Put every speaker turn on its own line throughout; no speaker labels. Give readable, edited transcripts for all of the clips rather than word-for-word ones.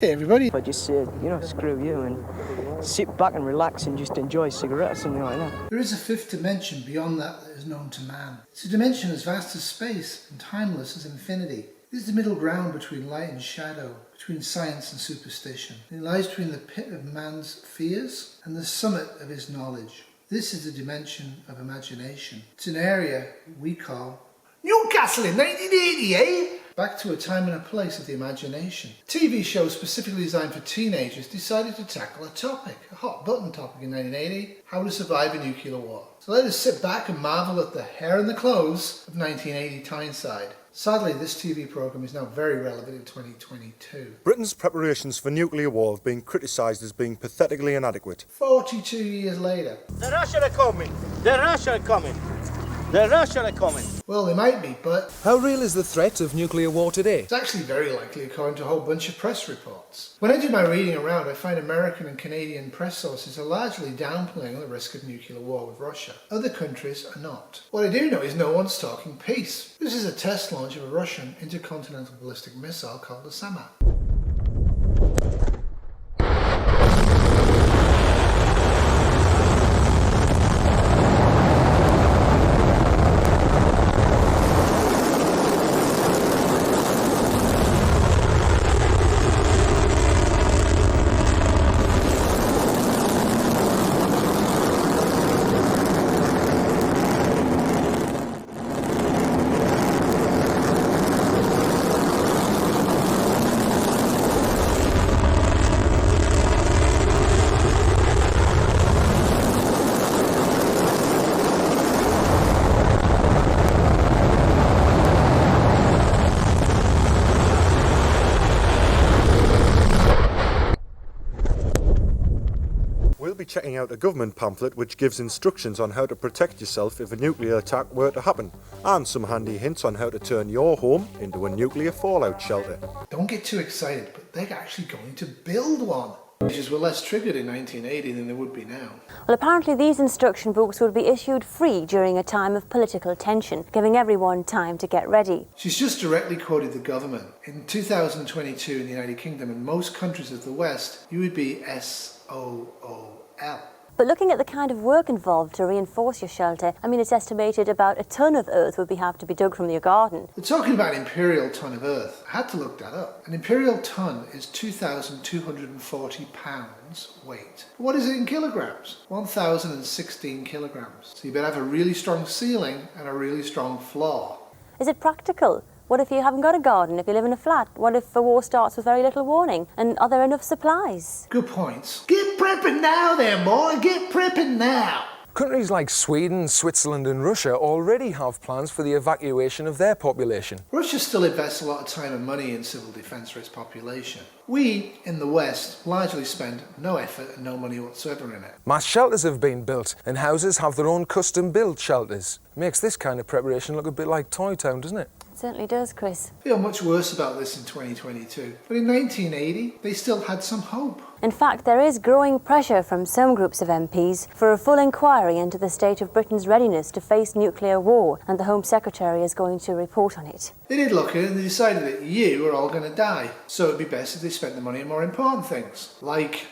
Hey everybody.
I just said, screw you and sit back and relax and just enjoy a cigarette or something like that.
There is a fifth dimension beyond that is known to man. It's a dimension as vast as space and timeless as infinity. It is the middle ground between light and shadow, between science and superstition. It lies between the pit of man's fears and the summit of his knowledge. This is the dimension of imagination. It's an area we call Newcastle in 1980, eh? Back to a time and a place of the imagination. A TV show specifically designed for teenagers decided to tackle a topic, a hot button topic in 1980, how to survive a nuclear war. So let us sit back and marvel at the hair and the clothes of 1980 Tyneside. Sadly, this TV programme is now very relevant in 2022.
Britain's preparations for nuclear war have been criticised as being pathetically inadequate.
42 years later.
The Russians are coming! The Russians are coming! The Russians are coming!
Well, they might be, but
how real is the threat of nuclear war today?
It's actually very likely according to a whole bunch of press reports. When I do my reading around, I find American and Canadian press sources are largely downplaying the risk of nuclear war with Russia. Other countries are not. What I do know is no one's talking peace. This is a test launch of a Russian intercontinental ballistic missile called the Samad.
We'll be checking out a government pamphlet which gives instructions on how to protect yourself if a nuclear attack were to happen, and some handy hints on how to turn your home into a nuclear fallout shelter.
Don't get too excited, but they're actually going to build one. Teenagers were less triggered in 1980 than they would be now.
Well, apparently these instruction books would be issued free during a time of political tension, giving everyone time to get ready.
She's just directly quoted the government. In 2022 in the United Kingdom and most countries of the West, you would be SOOL.
But looking at the kind of work involved to reinforce your shelter, it's estimated about a tonne of earth would have to be dug from your garden.
We're talking about an imperial tonne of earth. I had to look that up. An imperial tonne is 2,240 pounds weight. What is it in kilograms? 1,016 kilograms. So you better have a really strong ceiling and a really strong floor.
Is it practical? What if you haven't got a garden, if you live in a flat? What if a war starts with very little warning? And are there enough supplies?
Good points. Get prepping now then, boy. Get prepping now.
Countries like Sweden, Switzerland and Russia already have plans for the evacuation of their population.
Russia still invests a lot of time and money in civil defence for its population. We, in the West, largely spend no effort and no money whatsoever in it.
Mass shelters have been built and houses have their own custom-built shelters. Makes this kind of preparation look a bit like Toy Town, doesn't it?
Certainly does, Chris.
I feel much worse about this in 2022. But in 1980, they still had some hope.
In fact, there is growing pressure from some groups of MPs for a full inquiry into the state of Britain's readiness to face nuclear war, and the Home Secretary is going to report on it.
They did look at it and they decided that you are all going to die. So it'd be best if they spent the money on more important things. Like,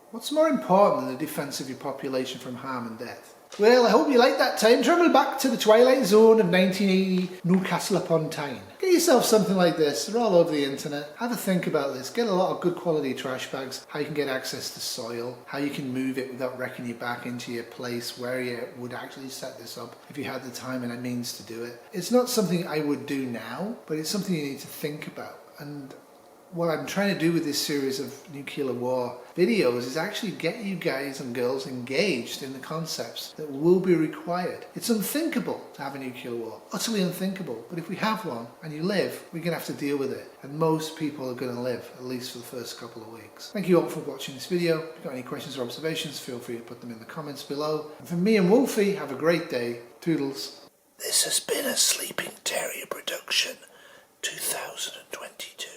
what's more important than the defence of your population from harm and death? Well, I hope you liked that time travel back to the twilight zone of 1980 Newcastle upon Tyne. Get yourself something like this. They're all over the internet. Have a think about this. Get a lot of good quality trash bags, how you can get access to soil, how you can move it without wrecking you back into your place where you would actually set this up if you had the time and the means to do it. It's not something I would do now, but it's something you need to think about. And what I'm trying to do with this series of nuclear war videos is actually get you guys and girls engaged in the concepts that will be required. It's unthinkable to have a nuclear war, utterly unthinkable, but if we have one and you live, we're going to have to deal with it, and most people are going to live, at least for the first couple of weeks. Thank you all for watching this video. If you've got any questions or observations, feel free to put them in the comments below. And from me and Wolfie, have a great day. Toodles. This has been a Sleeping Terrier production, 2022.